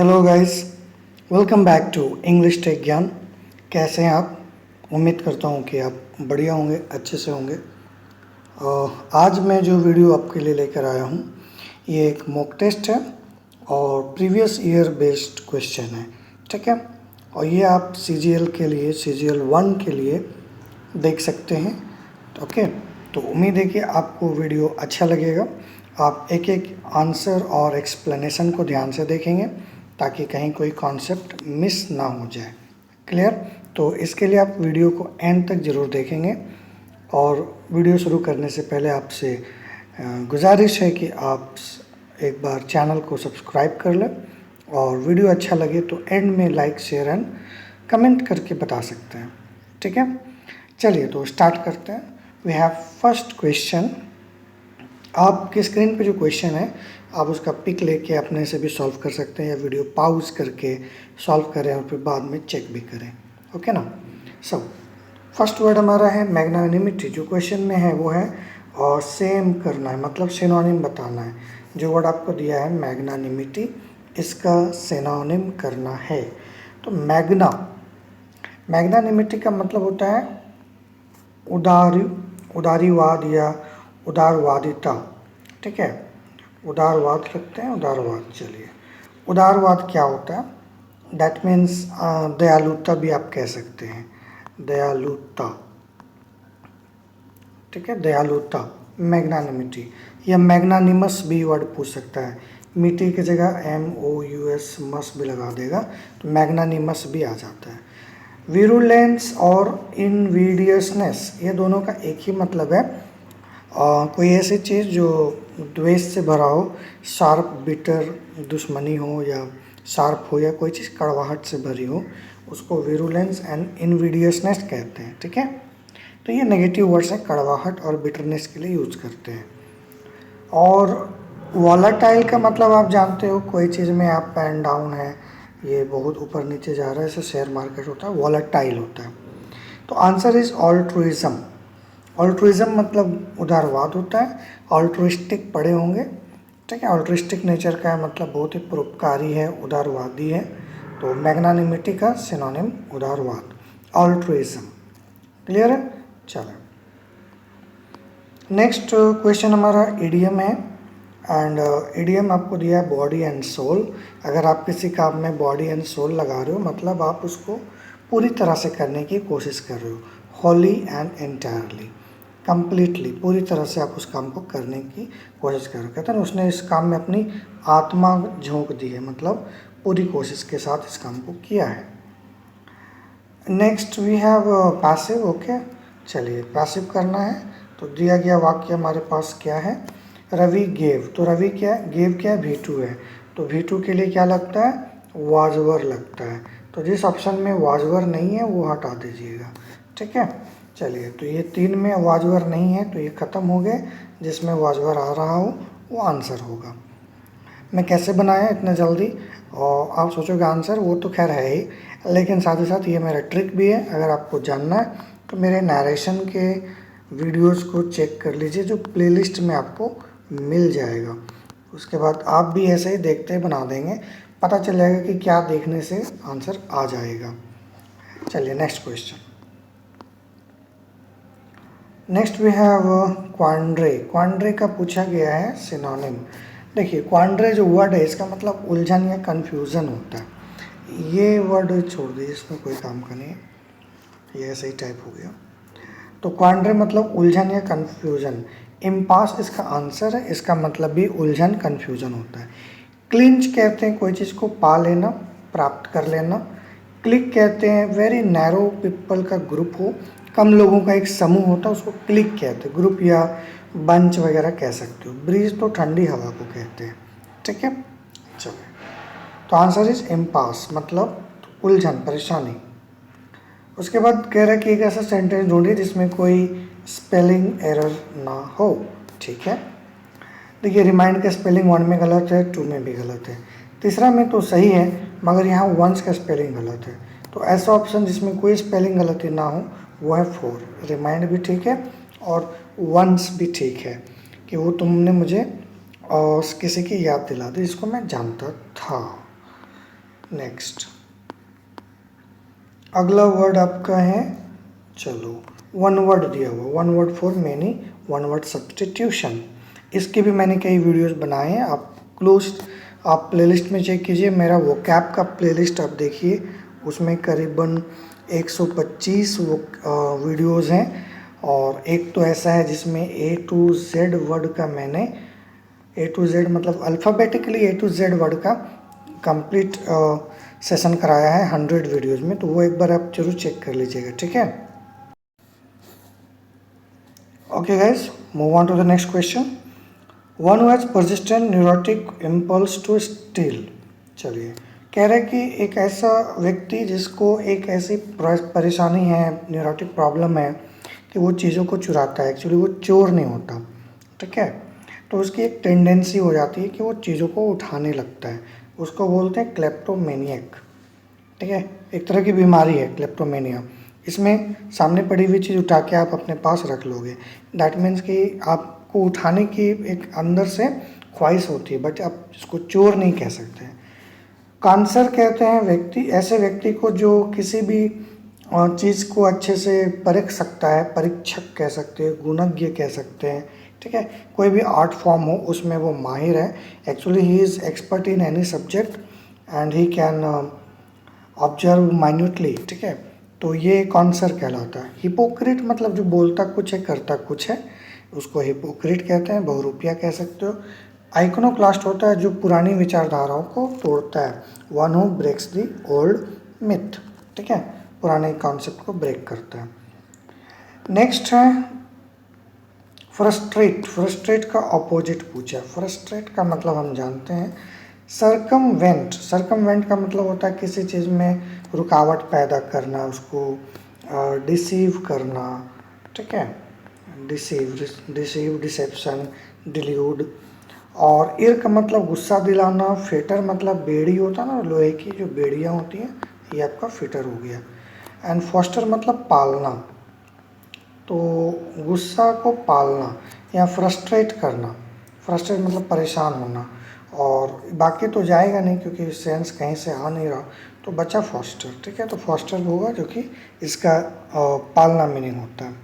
Hello guys, welcome back to English Tech Gyan. कैसे हैं आप? उम्मीद करता हूं कि आप बढ़िया होंगे, अच्छे से होंगे। आज मैं जो वीडियो आपके लिए लेकर आया हूं, ये एक मॉक टेस्ट है और प्रीवियस ईयर बेस्ड क्वेश्चन है, ठीक है। और ये आप CGL के लिए, CGL 1 के लिए देख सकते हैं, ओके। तो उम्मीद है कि आपको वीडियो अच्छा लगेगा। आप एक एक आंसर और एक्सप्लेनेशन को ध्यान से देखेंगे ताकि कहीं कोई कॉन्सेप्ट मिस ना हो जाए। क्लियर? तो इसके लिए आप वीडियो को एंड तक ज़रूर देखेंगे। और वीडियो शुरू करने से पहले आपसे गुजारिश है कि आप एक बार चैनल को सब्सक्राइब कर लें और वीडियो अच्छा लगे तो एंड में लाइक, शेयर एंड कमेंट करके बता सकते हैं, ठीक है। चलिए तो स्टार्ट करते हैं। We have first question. आपकी स्क्रीन पे जो क्वेश्चन है आप उसका पिक लेके अपने से भी सॉल्व कर सकते हैं या वीडियो पॉज करके सॉल्व करें और फिर बाद में चेक भी करें, ओके ना। सो फर्स्ट वर्ड हमारा है मैग्नानिमिटी। जो क्वेश्चन में है वो है और सेम करना है, मतलब सिनोनिम बताना है। जो वर्ड आपको दिया है मैग्नानिमिटी, इसका सिनोनिम करना है। तो मैग्नानिमिटी का मतलब होता है उदारीवाद या उदारवादिता, ठीक है। उदारवाद लिखते हैं, उदारवाद। चलिए, उदारवाद क्या होता है? दैट मीन्स दयालुता भी आप कह सकते हैं, दयालुता, ठीक है, दयालुता। मैग्नानिमिटी या मैग्नानिमस भी वर्ड पूछ सकता है। मिट्टी की जगह MOUS मस भी लगा देगा तो मैग्नानिमस भी आ जाता है। विरुलेंस और इनवीडियसनेस, ये दोनों का एक ही मतलब है। कोई ऐसी चीज़ जो द्वेष से भरा हो, शार्प, बिटर, दुश्मनी हो या शार्प हो, या कोई चीज़ कड़वाहट से भरी हो, उसको विरुलेंस एंड इनवीडियसनेस कहते हैं, ठीक है। तो ये नेगेटिव वर्ड्स हैं, कड़वाहट और बिटरनेस के लिए यूज़ करते हैं। और वॉलेटाइल का मतलब आप जानते हो, कोई चीज़ में अप एंड डाउन है, ये बहुत ऊपर नीचे जा रहा है, ऐसे शेयर मार्केट होता है, वॉलेटाइल होता है। तो आंसर इज ऑल्ट्रुइज्म। ऑल्ट्रुइज्म मतलब उदारवाद होता है। ऑल्ट्रुइस्टिक पढ़े होंगे, ठीक है। ऑल्ट्रुइस्टिक नेचर का है, मतलब बहुत ही परोपकारी है, उदारवादी है। तो मैग्नानिमिटी का सिनोनिम उदारवाद, ऑल्ट्रुइज्म। क्लियर है? चलो, नेक्स्ट क्वेश्चन हमारा इडियम है। एंड इडियम आपको दिया है बॉडी एंड सोल। अगर आप किसी काम में बॉडी एंड सोल लगा रहे हो, मतलब आप उसको पूरी तरह से करने की कोशिश कर रहे हो, होली एंड एंटायरली, कंप्लीटली, पूरी तरह से आप उस काम को करने की कोशिश कर रहे हो। कहते हैं उसने इस काम में अपनी आत्मा झोंक दी है, मतलब पूरी कोशिश के साथ इस काम को किया है। Next we have passive, okay. चलिए, पैसिव करना है तो दिया गया वाक्य हमारे पास क्या है? रवि गेव। तो रवि क्या है? गेव क्या है? V2 है। तो V2 के लिए क्या लगता है? वाजवर लगता है। तो जिस ऑप्शन में वाजवर नहीं है वो हटा दीजिएगा, ठीक है। चलिए, तो ये 3 में वाजवर नहीं है तो ये ख़त्म हो गए। जिसमें वाजवर आ रहा हो वो आंसर होगा। मैं कैसे बनाया इतना जल्दी, और आप सोचोगे आंसर, वो तो खैर है ही, लेकिन साथ ही साथ ये मेरा ट्रिक भी है। अगर आपको जानना है तो मेरे नरेशन के वीडियोस को चेक कर लीजिए, जो प्लेलिस्ट में आपको मिल जाएगा। उसके बाद आप भी ऐसे ही देखते बना देंगे, पता चल जाएगा कि क्या देखने से आंसर आ जाएगा। चलिए, next question. Next we have quandary. Quandary का पूछा गया है सिनोनिम। देखिए, क्वांड्रे जो वर्ड है इसका मतलब उलझन या कन्फ्यूज़न होता है। ये वर्ड छोड़ दीजिए, इसमें कोई काम का नहीं है, ये ऐसे ही टाइप हो गया। तो क्वांड्रे मतलब उलझन या कन्फ्यूज़न। इम्पास इसका आंसर है, इसका मतलब भी उलझन, कन्फ्यूज़न होता है। क्लिंच कहते हैं कोई चीज़ को पा लेना, प्राप्त कर लेना। क्लिक कहते हैं वेरी नैरो पीपल का ग्रुप हो, कम लोगों का एक समूह होता है, उसको क्लिक कहते हैं। ग्रुप या बंच वगैरह कह सकते हो। ब्रीज तो ठंडी हवा को कहते हैं, ठीक है। चलो, तो आंसर इज इम्पास, मतलब उलझन, परेशानी। उसके बाद कह रहा है कि एक ऐसा सेंटेंस ढूंढिए जिसमें कोई स्पेलिंग एरर ना हो, ठीक है। देखिए, रिमाइंड का स्पेलिंग 1 में गलत है, 2 में भी गलत है, तीसरा में तो सही है, मगर यहाँ वंस का स्पेलिंग गलत है। तो ऐसा ऑप्शन जिसमें कोई स्पेलिंग गलती ना हो वो है 4। रिमाइंड भी ठीक है और वंस भी ठीक है, कि वो तुमने मुझे और किसी की याद दिला दी जिसको मैं जानता था। नेक्स्ट अगला वर्ड आपका है, चलो वन वर्ड दिया हुआ, one word for many, one word substitution. इसके भी मैंने कई वीडियोस बनाए हैं, आप प्लेलिस्ट में चेक कीजिए, मेरा वो कैप का प्लेलिस्ट आप देखिए, उसमें करीबन 125 वो वीडियोस हैं। और एक तो ऐसा है जिसमें A to Z वर्ड का मैंने A to Z मतलब alphabetically A to Z word का कंप्लीट सेशन कराया है 100 वीडियोस में, तो वो एक बार आप जरूर चेक कर लीजिएगा, ठीक है। Okay guys, move on to the next question. One who has persistent neurotic impulse to steal. चलिए, कह रहे हैं कि एक ऐसा व्यक्ति जिसको एक ऐसी परेशानी है, न्यूरोटिक प्रॉब्लम है कि वो चीज़ों को चुराता है, एक्चुअली वो चोर नहीं होता, ठीक है। तो उसकी एक टेंडेंसी हो जाती है कि वो चीज़ों को उठाने लगता है, उसको बोलते हैं क्लेप्टोमेनियक, ठीक है। एक तरह की बीमारी है क्लेप्टोमेनिया। इसमें सामने पड़ी हुई चीज़ उठा के आप अपने पास रख लोगे, दैट मीन्स कि आपको उठाने की एक अंदर से ख्वाहिश होती है, बट आप इसको चोर नहीं कह सकते हैं। कांसर कहते हैं व्यक्ति, ऐसे व्यक्ति को जो किसी भी चीज़ को अच्छे से परख सकता है, परीक्षक कह सकते हैं, गुणज्ञ कह सकते हैं, ठीक है। कोई भी आर्ट फॉर्म हो उसमें वो माहिर है, actually he is expert in any subject and he can observe minutely, ठीक है। तो ये कॉन्सर कहलाता है। हिपोक्रेट मतलब जो बोलता कुछ है करता कुछ है, उसको हिपोक्रेट कहते हैं, बहुरूपिया कह सकते हो। आइकोनोक्लास्ट होता है जो पुरानी विचारधाराओं को तोड़ता है, one who breaks the old myth, ठीक है, पुराने कॉन्सेप्ट को ब्रेक करता है। नेक्स्ट है फ्रस्ट्रेट। फ्रस्ट्रेट का ऑपोजिट पूछा। फ्रस्ट्रेट का मतलब हम जानते हैं सरकमवेंट। सरकमवेंट का मतलब होता है किसी चीज़ में रुकावट पैदा करना, उसको डिसीव करना, ठीक है, डिसीव, डिसेप्शन, डिल्यूड। और इर का मतलब गुस्सा दिलाना, फिटर मतलब बेड़ी होता है ना, लोहे की जो बेड़ियाँ होती हैं, ये आपका फिटर हो गया। एंड फॉस्टर मतलब पालना, तो गुस्सा को पालना या फ्रस्ट्रेट करना। फ्रस्ट्रेट मतलब परेशान होना, और बाकी तो जाएगा नहीं क्योंकि सेंस कहीं से आ नहीं रहा, तो बचा फॉस्टर, ठीक है। तो फॉस्टर होगा जो कि इसका पालना मीनिंग होता है,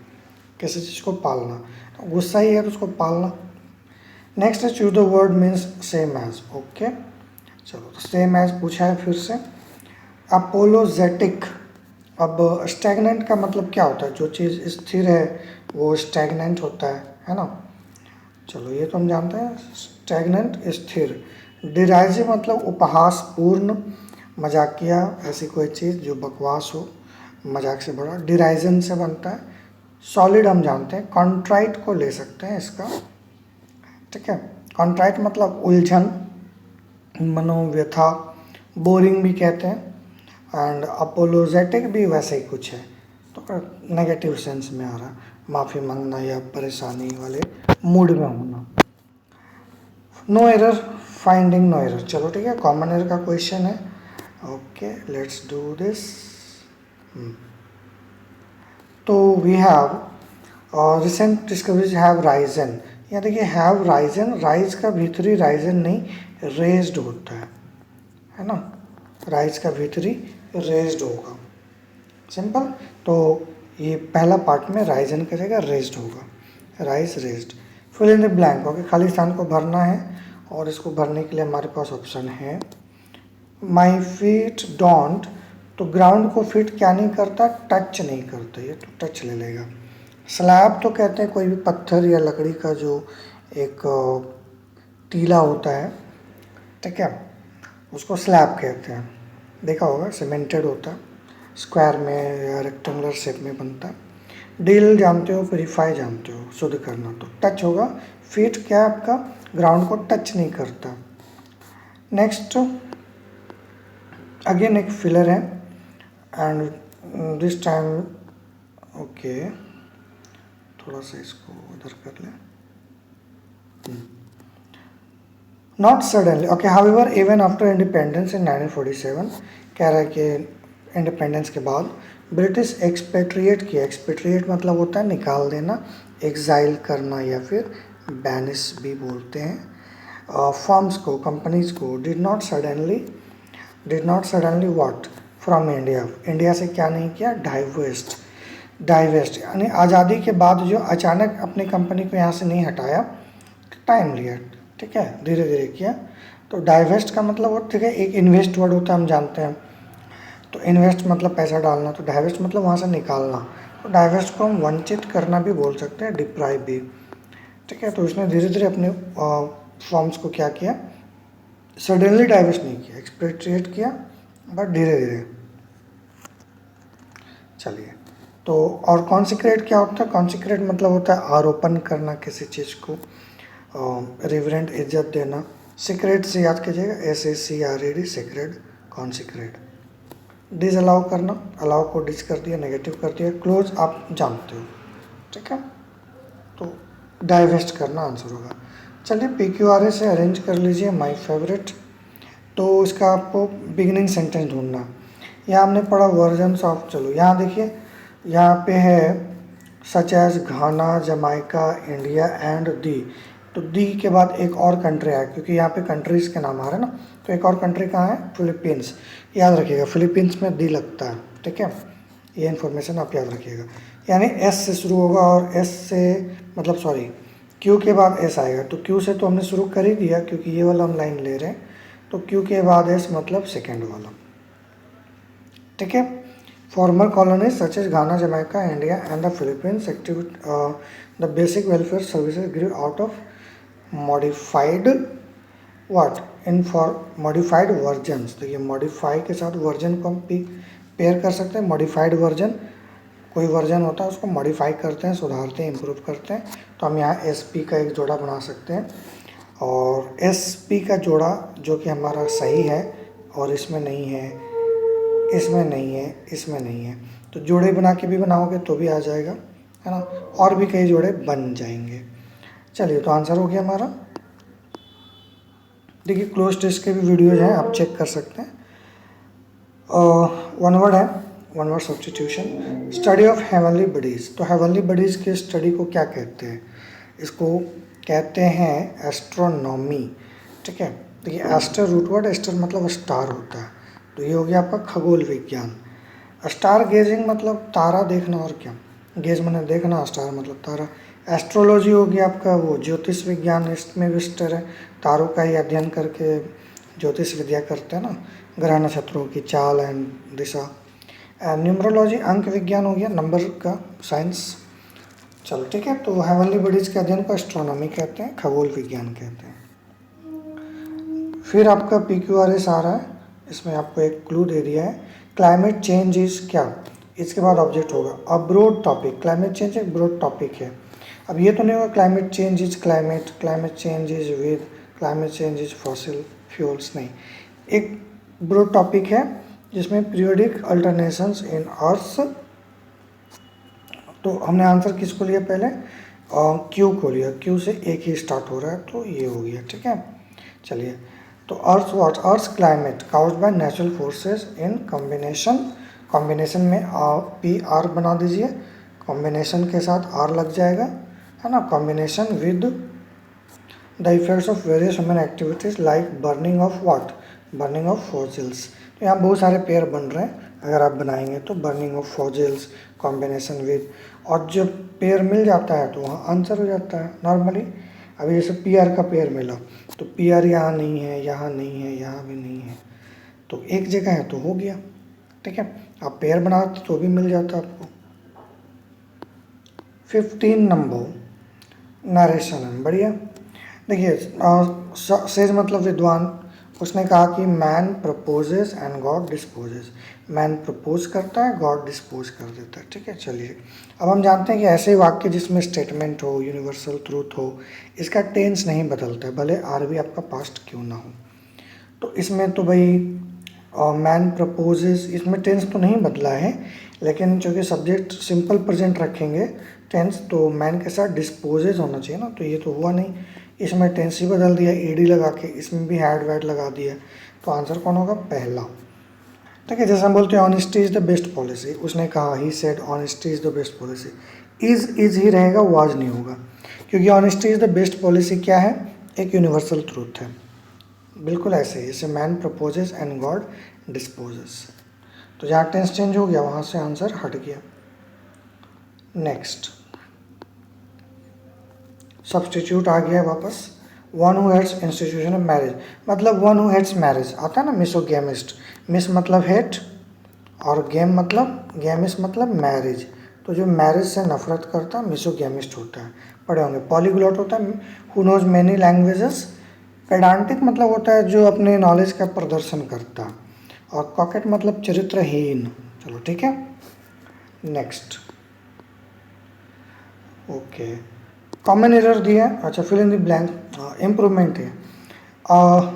किसी चीज़ को पालना, तो गुस्सा ही है तो उसको पालना। नेक्स्ट है choose the word means same as. Okay, चलो सेम एज पूछा है फिर से। अपोलोजेटिक। अब स्टैगनेंट का मतलब क्या होता है, जो चीज़ स्थिर है वो स्टैगनेंट होता है ना। चलो ये तो हम जानते हैं, स्टैगनेंट स्थिर। डिराइजिव मतलब उपहासपूर्ण, मजाकिया, ऐसी कोई चीज़ जो बकवास हो, मजाक से बड़ा, डिराइजन से बनता है। सॉलिड हम जानते हैं, कॉन्ट्राइट को ले सकते हैं इसका, ठीक है। कॉन्ट्राइट मतलब उलझन, मनोव्यथा, बोरिंग भी कहते हैं। एंड अपोलोजेटिक भी वैसे ही कुछ है, तो नेगेटिव सेंस में आ रहा, माफ़ी मांगना या परेशानी वाले मूड में होना। No error, finding no error. चलो ठीक है, कॉमन एरर का क्वेश्चन है। Okay, let's do this. तो we have recent discoveries have risen. यहाँ देखिए हैव राइजन, राइज का भीतरी राइजन नहीं, रेज्ड होता है ना, राइज का भीतरी रेज्ड होगा, सिंपल। तो ये पहला पार्ट में राइजन का जगह रेज्ड होगा, rise raised. Fill in the blank, okay, खाली स्थान को भरना है, और इसको भरने के लिए हमारे पास ऑप्शन है माई फीट डोंट। तो ग्राउंड को फिट क्या नहीं करता, टच नहीं करता, ये तो टच ले लेगा। स्लैब तो कहते हैं कोई भी पत्थर या लकड़ी का जो एक टीला होता है, ठीक है, उसको स्लैब कहते हैं। देखा होगा, सीमेंटेड होता है, स्क्वायर में या रेक्टेंगुलर शेप में बनता है। डील जानते हो, प्योरीफाई जानते हो, शुद्ध करना, तो टच होगा। फीट क्या है आपका, ग्राउंड को टच नहीं करता। नेक्स्ट अगेन एक फिलर है, एंड दिस टाइम ओके, थोड़ा सा इसको उधर कर लें। Not suddenly, okay, however even after independence in 1947, कह रहा है कि इंडिपेंडेंस के बाद ब्रिटिश एक्सपेट्रिएट किया। एक्सपेट्रिएट मतलब होता है निकाल देना, एग्जाइल करना या फिर बैनिश भी बोलते हैं। फर्म्स को, कंपनीज को, did not suddenly did not suddenly what from India, India से क्या नहीं किया, डाइवेस्ट, डाइवेस्ट यानी आज़ादी के बाद जो अचानक अपनी कंपनी को यहाँ से नहीं हटाया, टाइम लिया, ठीक है, धीरे धीरे किया। तो डाइवेस्ट का मतलब वो, ठीक है, एक इन्वेस्ट वर्ड होता है हम जानते हैं, तो इन्वेस्ट मतलब पैसा डालना, तो डाइवेस्ट मतलब वहाँ से निकालना। तो डाइवेस्ट को हम वंचित करना भी बोल सकते हैं, डिप्राइव भी, ठीक है। तो इसने धीरे धीरे अपने फॉर्म्स को क्या किया, सडनली डाइवेस्ट नहीं किया, एक्सपेट्रिएट किया, बट धीरे धीरे। चलिए, तो और कॉन्सिक्रेट क्या होता है, कॉन्सिक्रेट मतलब होता है आरोपण करना किसी चीज़ को, रिवरेंट इज्जत देना। सीक्रेट से याद कीजिएगा, SACRED, secret, consecrate. Disallow करना, अलाउ को डिस कर दिया, नेगेटिव कर दिया। क्लोज आप जानते हो, ठीक है, तो डाइवेस्ट करना आंसर होगा। चलिए, PQRA से अरेंज कर लीजिए माय फेवरेट। तो इसका आपको बिगिनिंग सेंटेंस ढूंढना। यहाँ हमने पढ़ा वर्जन्स ऑफ, चलो यहाँ देखिए, यहाँ पे है such as Ghana, Jamaica, India and the. तो दी के बाद एक और कंट्री आया, क्योंकि यहाँ पे कंट्रीज़ के नाम आ रहे हैं ना, तो एक और कंट्री कहाँ है, फिलीपींस। याद रखिएगा, फिलीपींस में दी लगता है, ठीक है, ये इन्फॉर्मेशन आप याद रखिएगा। यानी S से शुरू होगा, और S से मतलब सॉरी Q के बाद S आएगा। तो Q से तो हमने शुरू कर ही दिया, क्योंकि ये वाला हम लाइन ले रहे हैं, तो Q के बाद S मतलब सेकेंड वाला, ठीक है। Former colonies such as Ghana, Jamaica, India and the Philippines active the basic welfare services grew out of modified what, in for modified versions. तो ये मॉडिफाई के साथ वर्जन को हम पेयर कर सकते हैं। मॉडिफाइड वर्जन, कोई वर्जन होता है उसको मॉडिफाई करते हैं, सुधारते हैं, इम्प्रूव करते हैं। तो हम यहाँ SP का एक जोड़ा बना सकते हैं, और SP का जोड़ा जो कि हमारा सही है, और इसमें नहीं है, इसमें नहीं है, इसमें नहीं है, तो जोड़े बना के भी बनाओगे तो भी आ जाएगा, है ना, और भी कई जोड़े बन जाएंगे। चलिए, तो आंसर हो गया हमारा। देखिए, क्लोज टेस्ट के भी वीडियोज हैं, आप चेक कर सकते हैं। वन वर्ड है, one word substitution. Study of heavenly buddies. तो हेवनली बडीज़ के स्टडी को क्या कहते हैं, इसको कहते हैं एस्ट्रोनॉमी, ठीक है। देखिए, एस्टर रूट वर्ड, एस्टर मतलब स्टार होता है, तो ये हो गया आपका खगोल विज्ञान। स्टार गेजिंग मतलब तारा देखना, और क्या, गेज मैंने देखना, स्टार मतलब तारा। एस्ट्रोलॉजी हो गया आपका वो ज्योतिष विज्ञान, इसमें भी स्टार है, तारों का ही अध्ययन करके ज्योतिष विद्या करते हैं ना, ग्रह नक्षत्रों की चाल एंड दिशा। न्यूमरोलॉजी अंक विज्ञान हो गया, नंबर का साइंस। चलो, ठीक है, तो हेवनली बॉडीज के अध्ययन को एस्ट्रोनॉमी कहते हैं, खगोल विज्ञान कहते हैं। फिर आपका PQRS आ रहा है, इसमें आपको एक क्लू दे दिया है। क्लाइमेट चेंज इज क्या, इसके बाद ऑब्जेक्ट होगा। A broad topic, climate change एक ब्रॉड टॉपिक है। अब ये तो नहीं होगा climate change is climate, climate change is with, climate change is fossil fuels, नहीं, एक ब्रॉड टॉपिक है जिसमें पीरियोडिक अल्टरनेशंस इन अर्थ। तो हमने आंसर किसको लिया पहले, क्यू को लिया, क्यू से एक ही स्टार्ट हो रहा है, तो ये हो गया, ठीक है। चलिए, तो earth what, earth climate caused by natural forces in combination, combination में PR बना दीजिए, कॉम्बिनेशन के साथ R लग जाएगा, है ना, combination with the effects of various human activities like burning of what, burning of fossils. तो यहाँ बहुत सारे पेयर बन रहे हैं, अगर आप बनाएंगे तो burning of fossils, combination with, और जब पेयर मिल जाता है तो वहाँ आंसर हो जाता है नॉर्मली। अभी जैसे PR का पेयर मिला, तो PR यहाँ नहीं है, यहाँ नहीं है, यहाँ भी नहीं है, तो एक जगह है तो हो गया, ठीक है। आप पेयर बनाते तो भी मिल जाता आपको। 15 नंबर नरेशन है, बढ़िया। देखिए, सेज मतलब विद्वान, उसने कहा कि man proposes and God disposes. Man propose करता है, गॉड डिस्पोज कर देता है, ठीक है। चलिए, अब हम जानते हैं कि ऐसे वाक्य जिसमें स्टेटमेंट हो, यूनिवर्सल ट्रूथ हो, इसका टेंस नहीं बदलता है, भले RV आपका पास्ट क्यों ना हो। तो इसमें तो भाई मैन प्रपोजेस, इसमें टेंस तो नहीं बदला है, लेकिन चूँकि सब्जेक्ट सिंपल प्रेजेंट रखेंगे टेंस, तो मैन के साथ डिस्पोजेज होना चाहिए ना, तो ये तो हुआ नहीं, इसमें टेंस ही बदल दिया ED लगा के, इसमें भी हैड वैड लगा दिया, तो आंसर कौन होगा, पहला, ठीक है। जैसे हम बोलते हैं honesty is the best policy, उसने कहा he said honesty is the best policy, is ही रहेगा, वाज नहीं होगा, क्योंकि honesty is the best policy क्या है, एक यूनिवर्सल ट्रूथ है, बिल्कुल ऐसे ही, जैसे man proposes and God disposes. तो जहाँ टेंस चेंज हो गया वहाँ से आंसर हट गया। नेक्स्ट सब्सटीट्यूट आ गया वापस। One who hates institution of marriage, मतलब वन हु हेट्स मैरिज आता है ना, मिसोगेमिस्ट। मिस मतलब हेट और गेम मतलब गेमिस्ट मतलब मैरिज। तो जो मैरिज से नफरत करता है मिसोगेमिस्ट होता है, पढ़े होंगे। पॉलीग्लॉट होता है हु नोज मेनी लैंग्वेजेस। पेडांटिक मतलब होता है जो अपने नॉलेज का प्रदर्शन करता है। और कॉकेट मतलब चरित्रहीन। चलो ठीक है। नेक्स्ट ओके, कॉमन एरर दिया है। अच्छा, fill in the blank. Improvement है।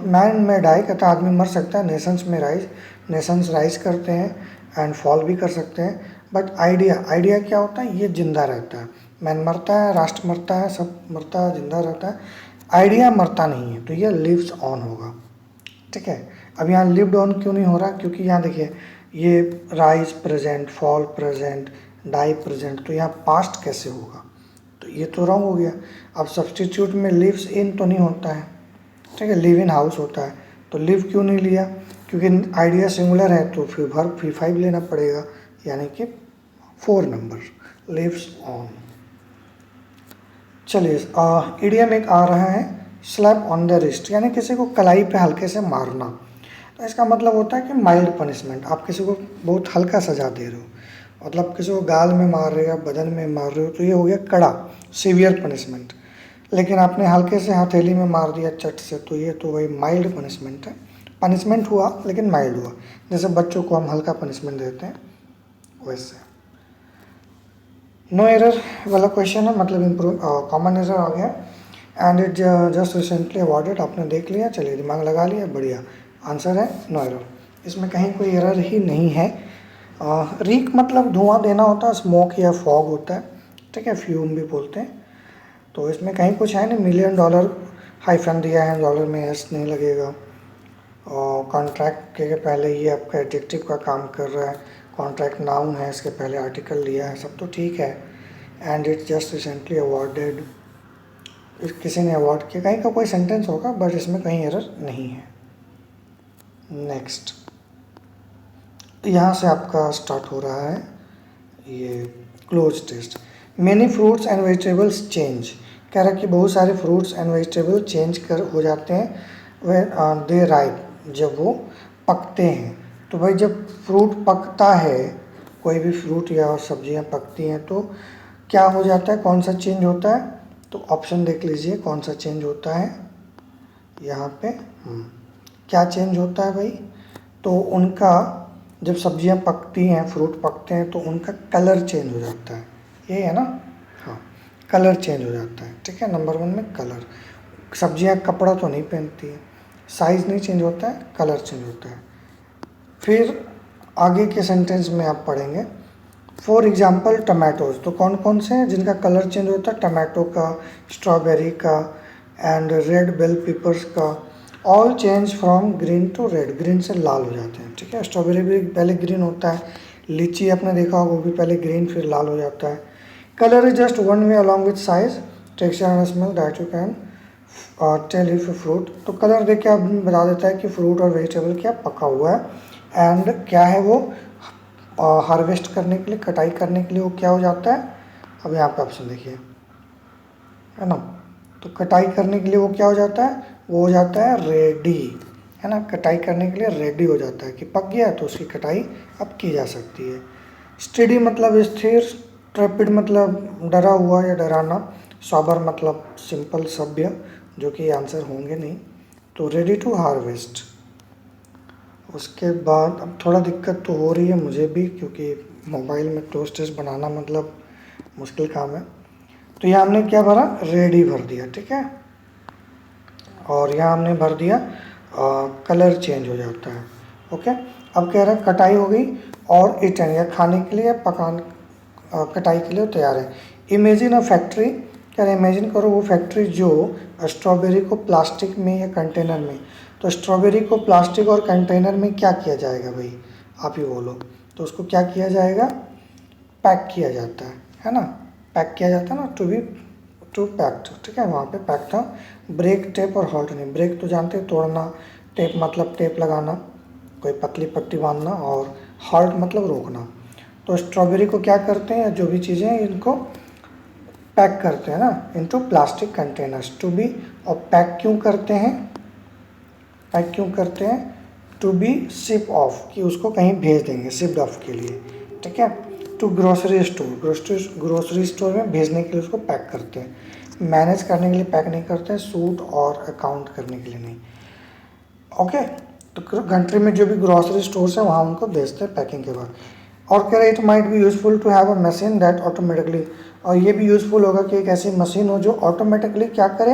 मैन में डाई कहता है आदमी मर सकता है। नेशंस में राइज, नेशंस राइज करते हैं एंड फॉल भी कर सकते हैं। बट आइडिया, आइडिया क्या होता है, ये जिंदा रहता है। मैन मरता है, राष्ट्र मरता है, सब मरता है, जिंदा रहता है। आइडिया मरता नहीं है, तो ये लिव्स ऑन होगा। ठीक है। अब यहाँ लिव्ड ऑन क्यों नहीं हो रहा, क्योंकि यहाँ देखिए ये rise present, fall present, die present, तो यहाँ पास्ट कैसे होगा, तो ये तो रॉन्ग हो गया। अब सब्सटीट्यूट में लिव्स इन तो नहीं होता है, ठीक है, लिव इन हाउस होता है। तो लिव क्यों नहीं लिया, क्योंकि आइडिया सिंगुलर है, तो फिर वर्ब V5 लेना पड़ेगा, यानी कि 4 नंबर लिव्स ऑन। चलिए इडियम एक आ रहा है, स्लैप ऑन द रिस्ट, यानी किसी को कलाई पे हल्के से मारना। तो इसका मतलब होता है कि माइल्ड पनिशमेंट, आप किसी को बहुत हल्का सजा दे रहे हो, मतलब किसी को गाल में मार रहे हो, बदन में मार रहे हो, तो ये हो गया कड़ा, सीवियर पनिशमेंट। लेकिन आपने हल्के से हथेली में मार दिया चट से, तो ये तो वही माइल्ड पनिशमेंट है। पनिशमेंट हुआ लेकिन माइल्ड हुआ, जैसे बच्चों को हम हल्का पनिशमेंट देते हैं वैसे। नो एरर वाला क्वेश्चन है, मतलब इम्प्रूव कॉमन एरर आ गया। And it just recently awarded, आपने देख लिया, चलिए दिमाग लगा लिया, बढ़िया। आंसर है नो एरर, इसमें कहीं कोई एरर ही नहीं है। रीक मतलब धुआं देना होता है, स्मोक या फॉग होता है, ठीक है, फ्यूम भी बोलते हैं। तो इसमें कहीं कुछ है नहीं, $1,000,000 हाइफन दिया है, डॉलर में एस नहीं लगेगा। और कॉन्ट्रैक्ट के पहले ये आपका एडजेक्टिव का काम कर रहा है, कॉन्ट्रैक्ट नाउन है, इसके पहले आर्टिकल लिया है, सब तो ठीक है। And it just recently awarded, किसी ने अवार्ड किया, कहीं का कोई सेंटेंस होगा, बट इसमें कहीं एरर नहीं है। नेक्स्ट यहाँ से आपका स्टार्ट हो रहा है ये cloze test. Many fruits and vegetables change, कह रहा है कि बहुत सारे फ्रूट्स एंड वेजिटेबल चेंज कर हो जाते हैं वह दे राइप, जब वो पकते हैं। तो भाई जब फ्रूट पकता है, कोई भी फ्रूट या सब्जियां पकती हैं, तो क्या हो जाता है, कौन सा चेंज होता है, तो ऑप्शन देख लीजिए कौन सा चेंज होता है यहाँ पे। क्या चेंज होता है भाई, तो उनका जब सब्जियां पकती हैं, फ्रूट पकते हैं, तो उनका कलर चेंज हो जाता है, ये है ना, हाँ, कलर चेंज हो जाता है, ठीक है। नंबर 1 में कलर, सब्जियां कपड़ा तो नहीं पहनती है, साइज़ नहीं चेंज होता है, कलर चेंज होता है। फिर आगे के सेंटेंस में आप पढ़ेंगे, फॉर एग्जाम्पल टमाटोज, तो कौन कौन से हैं जिनका कलर चेंज होता है, टमाटो का, स्ट्रॉबेरी का, एंड रेड बेल पेपर्स का। All change from green to red, green से लाल हो जाते हैं, ठीक है। स्ट्रॉबेरी भी पहले ग्रीन होता है, लीची आपने देखा होगा, वो भी पहले ग्रीन फिर लाल हो जाता है। Colour is just one way along with size, texture and smell that you can tell if fruit. तो कलर देख के आप बता देता है कि फ्रूट और वेजिटेबल क्या पका हुआ है, एंड क्या है वो हार्वेस्ट करने के लिए, कटाई करने के लिए वो क्या हो जाता है। अब यहाँ पे ऑप्शन देखिए, है ना, तो कटाई करने के लिए वो क्या हो जाता है, वो हो जाता है रेडी, है ना, कटाई करने के लिए रेडी हो जाता है कि पक गया, तो उसकी कटाई अब की जा सकती है। स्टेडी मतलब स्थिर, ट्रेपिड मतलब डरा हुआ या डराना, सॉबर मतलब सिंपल सभ्य, जो कि आंसर होंगे नहीं, तो रेडी टू हार्वेस्ट। उसके बाद अब थोड़ा दिक्कत तो हो रही है मुझे भी, क्योंकि मोबाइल में क्लोज टेस्ट बनाना मतलब मुश्किल काम है। तो यहाँ हमने क्या भरा, रेडी भर दिया, ठीक है। और यहाँ हमने भर दिया कलर चेंज हो जाता है, ओके। अब कह रहा है कटाई हो गई, और इटन या खाने के लिए, पकाने कटाई के लिए तैयार है। इमेजिन अ फैक्ट्री, कह रहे इमेजिन करो वो फैक्ट्री जो स्ट्रॉबेरी को प्लास्टिक में या कंटेनर में, तो स्ट्रॉबेरी को प्लास्टिक और कंटेनर में क्या किया जाएगा भाई, आप ही बोलो, तो उसको क्या किया जाएगा, पैक किया जाता है ना, पैक किया जाता है ना, टू बी टू पैक्ड, ठीक है, वहाँ पे पैक था। ब्रेक, टेप और हॉल्ट नहीं। ब्रेक तो जानते हैं तोड़ना, टेप मतलब टेप लगाना, कोई पतली पट्टी बांधना, और हॉल्ट मतलब रोकना। तो स्ट्रॉबेरी को क्या करते हैं, जो भी चीज़ें हैं इनको पैक करते हैं ना into plastic containers to be, और पैक क्यों करते हैं, पैक क्यों करते हैं, टू बी शिप ऑफ, कि उसको कहीं भेज देंगे, शिप्ड ऑफ के लिए, ठीक है। To grocery store, grocery store में भेजने के लिए उसको पैक करते हैं, मैनेज करने के लिए पैक नहीं करते हैं, सूट और अकाउंट करने के लिए नहीं। ओके, तो कंट्री में जो भी ग्रोसरी स्टोर्स हैं वहाँ उनको भेजते हैं पैकिंग के बाद। और कह रहे it might be useful to have a machine that automatically, और ये भी यूजफुल होगा कि एक ऐसी मशीन हो जो ऑटोमेटिकली क्या करे,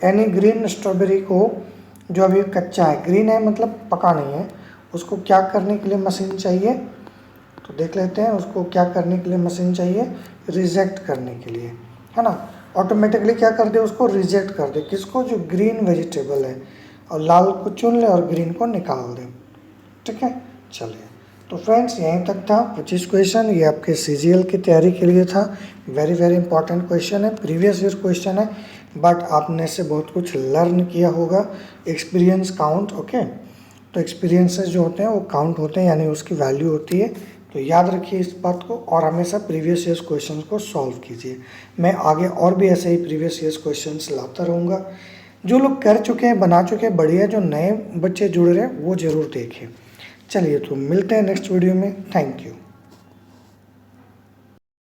एनी ग्रीन स्ट्रॉबेरी को, जो अभी कच्चा है, ग्रीन है मतलब पका नहीं है, उसको क्या करने के लिए मशीन चाहिए, तो देख लेते हैं उसको क्या करने के लिए मशीन चाहिए, रिजेक्ट करने के लिए, है ना। ऑटोमेटिकली क्या कर दे, उसको रिजेक्ट कर दे, किसको, जो ग्रीन वेजिटेबल है, और लाल को चुन ले और ग्रीन को निकाल दे, ठीक है। चलिए, तो फ्रेंड्स यहीं तक था 25 क्वेश्चन, ये आपके CGL की तैयारी के लिए था। वेरी वेरी इंपॉर्टेंट क्वेश्चन है, प्रीवियस ईयर क्वेश्चन है, बट आपने से बहुत कुछ लर्न किया होगा। एक्सपीरियंस काउंट, ओके, तो एक्सपीरियंसेस जो होते हैं वो काउंट होते हैं, यानी उसकी वैल्यू होती है। तो याद रखिए इस बात को, और हमेशा प्रीवियस ईयर्स क्वेश्चन को सॉल्व कीजिए। मैं आगे और भी ऐसे ही प्रीवियस ईयर्स क्वेश्चंस लाता रहूँगा। जो लोग कर चुके हैं, बना चुके हैं, बढ़िया, जो नए बच्चे जुड़ रहे हैं वो ज़रूर देखें। चलिए, तो मिलते हैं नेक्स्ट वीडियो में। Thank you.